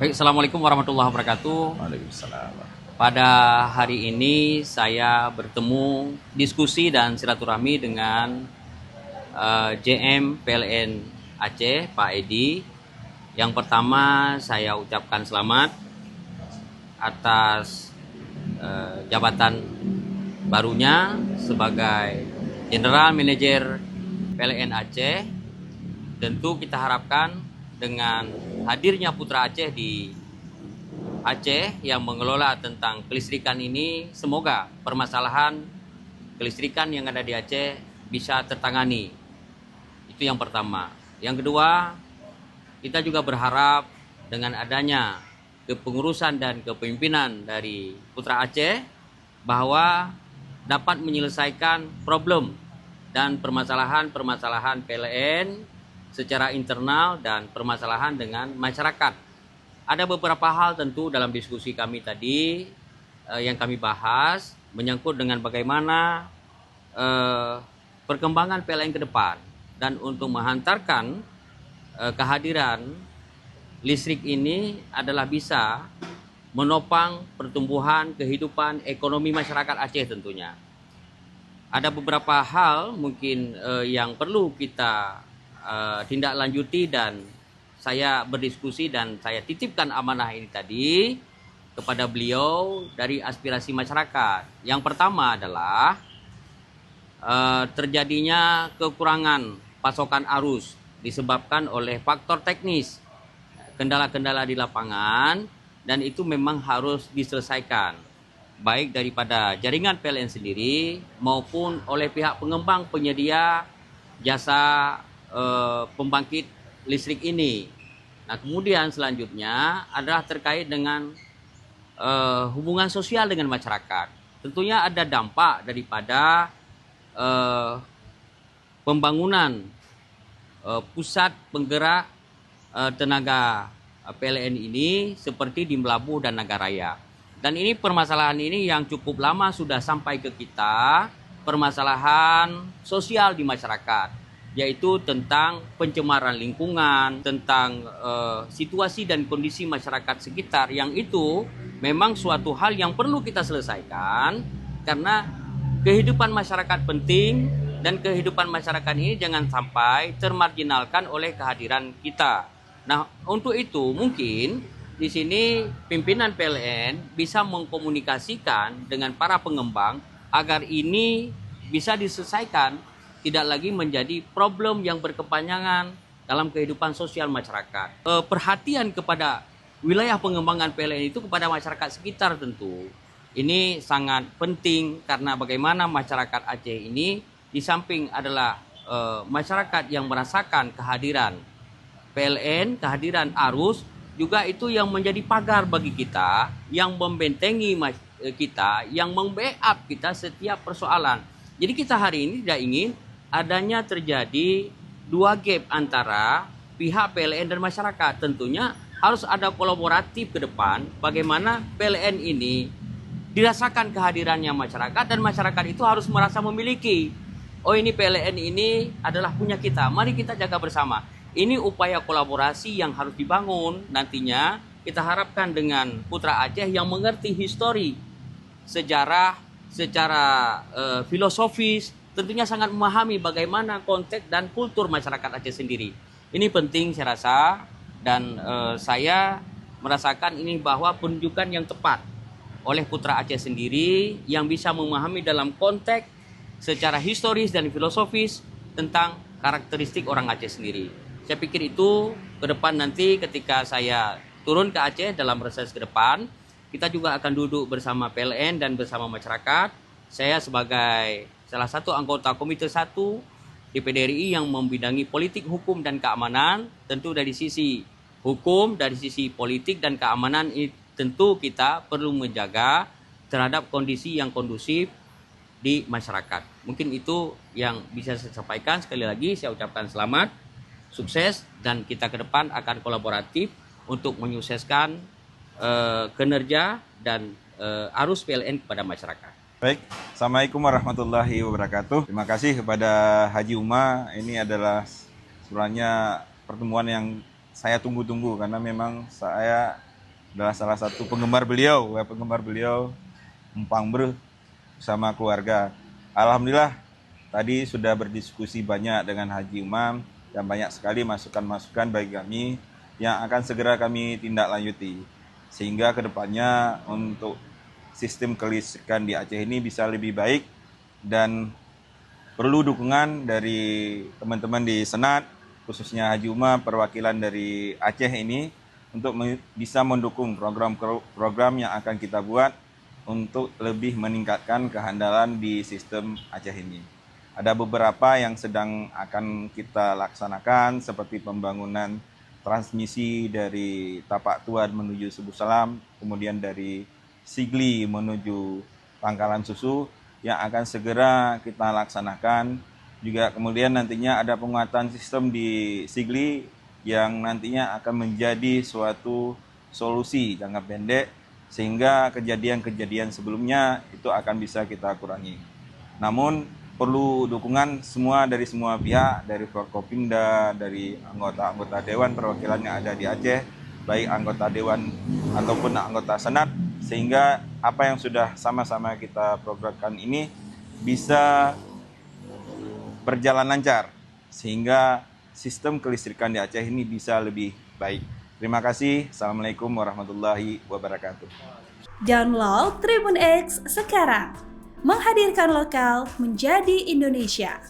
Baik, Assalamualaikum warahmatullahi wabarakatuh. Waalaikumsalam. Pada hari ini saya bertemu diskusi dan silaturahmi dengan JM PLN Aceh, Pak Edi. Yang pertama saya ucapkan selamat atas jabatan barunya sebagai General Manager PLN Aceh. Tentu kita harapkan dengan hadirnya Putra Aceh di Aceh yang mengelola tentang kelistrikan ini, semoga permasalahan kelistrikan yang ada di Aceh bisa tertangani. Itu yang pertama. Yang kedua, kita juga berharap dengan adanya kepengurusan dan kepemimpinan dari Putra Aceh bahwa dapat menyelesaikan problem dan permasalahan-permasalahan PLN secara internal dan permasalahan dengan masyarakat. Ada beberapa hal tentu dalam diskusi kami tadi yang kami bahas menyangkut dengan bagaimana perkembangan PLN ke depan, dan untuk menghantarkan kehadiran listrik ini adalah bisa menopang pertumbuhan kehidupan ekonomi masyarakat Aceh tentunya. Ada beberapa hal mungkin yang perlu kita tindak lanjuti, dan saya berdiskusi dan saya titipkan amanah ini tadi kepada beliau dari aspirasi masyarakat. Yang pertama adalah terjadinya kekurangan pasokan arus disebabkan oleh faktor teknis, kendala-kendala di lapangan, dan itu memang harus diselesaikan baik daripada jaringan PLN sendiri maupun oleh pihak pengembang penyedia jasa pembangkit listrik ini. Nah, kemudian selanjutnya adalah terkait dengan hubungan sosial dengan masyarakat. Tentunya ada dampak daripada pembangunan pusat penggerak tenaga PLN ini seperti di Melabuh dan Nagaraya. Dan ini permasalahan ini yang cukup lama sudah sampai ke kita, permasalahan sosial di masyarakat, yaitu tentang pencemaran lingkungan, tentang situasi dan kondisi masyarakat sekitar, yang itu memang suatu hal yang perlu kita selesaikan karena kehidupan masyarakat penting, dan kehidupan masyarakat ini jangan sampai termarginalkan oleh kehadiran kita. Nah, untuk itu mungkin di sini pimpinan PLN bisa mengkomunikasikan dengan para pengembang agar ini bisa diselesaikan, tidak lagi menjadi problem yang berkepanjangan dalam kehidupan sosial masyarakat. Perhatian kepada wilayah pengembangan PLN itu kepada masyarakat sekitar tentu ini sangat penting, karena bagaimana masyarakat Aceh ini di samping adalah masyarakat yang merasakan kehadiran PLN, kehadiran arus, juga itu yang menjadi pagar bagi kita, yang membentengi kita, yang membackup kita setiap persoalan. Jadi kita hari ini tidak ingin adanya terjadi dua gap antara pihak PLN dan masyarakat. Tentunya harus ada kolaboratif ke depan, bagaimana PLN ini dirasakan kehadirannya masyarakat, dan masyarakat itu harus merasa memiliki, oh ini PLN ini adalah punya kita, mari kita jaga bersama. Ini upaya kolaborasi yang harus dibangun nantinya. Kita harapkan dengan Putra Aceh yang mengerti histori, sejarah secara filosofis, tentunya sangat memahami bagaimana konteks dan kultur masyarakat Aceh sendiri. Ini penting saya rasa, dan saya merasakan ini bahwa penunjukan yang tepat oleh Putra Aceh sendiri yang bisa memahami dalam konteks secara historis dan filosofis tentang karakteristik orang Aceh sendiri. Saya pikir itu ke depan nanti ketika saya turun ke Aceh dalam reses ke depan, kita juga akan duduk bersama PLN dan bersama masyarakat. Saya sebagai salah satu anggota Komite 1 DPD RI yang membidangi politik, hukum, dan keamanan, tentu dari sisi hukum, dari sisi politik dan keamanan ini tentu kita perlu menjaga terhadap kondisi yang kondusif di masyarakat. Mungkin itu yang bisa saya sampaikan. Sekali lagi saya ucapkan selamat, sukses, dan kita ke depan akan kolaboratif untuk menyukseskan kinerja dan arus PLN kepada masyarakat. Baik, Assalamualaikum warahmatullahi wabarakatuh. Terima kasih kepada Haji Uma. Ini adalah sebenarnya pertemuan yang saya tunggu-tunggu, karena memang saya adalah salah satu penggemar beliau Empang Ber bersama keluarga. Alhamdulillah tadi sudah berdiskusi banyak dengan Haji Umam dan banyak sekali masukan-masukan bagi kami yang akan segera kami tindak lanjuti. Sehingga kedepannya untuk sistem kelistrikan di Aceh ini bisa lebih baik dan perlu dukungan dari teman-teman di Senat, khususnya Haji Umam perwakilan dari Aceh ini untuk bisa mendukung program-program yang akan kita buat untuk lebih meningkatkan kehandalan di sistem Aceh ini. Ada beberapa yang sedang akan kita laksanakan seperti pembangunan transmisi dari Tapak Tuan menuju Subuh Salam, kemudian dari Sigli menuju Pangkalan Susu yang akan segera kita laksanakan. Juga kemudian nantinya ada penguatan sistem di Sigli yang nantinya akan menjadi suatu solusi jangka pendek sehingga kejadian-kejadian sebelumnya itu akan bisa kita kurangi. Namun perlu dukungan dari semua pihak, dari Forkopimda, dari anggota-anggota Dewan Perwakilan yang ada di Aceh, baik anggota Dewan ataupun anggota Senat, sehingga apa yang sudah sama-sama kita programkan ini bisa berjalan lancar, sehingga sistem kelistrikan di Aceh ini bisa lebih baik. Terima kasih. Assalamualaikum warahmatullahi wabarakatuh. Download Tribun X sekarang. Menghadirkan lokal menjadi Indonesia.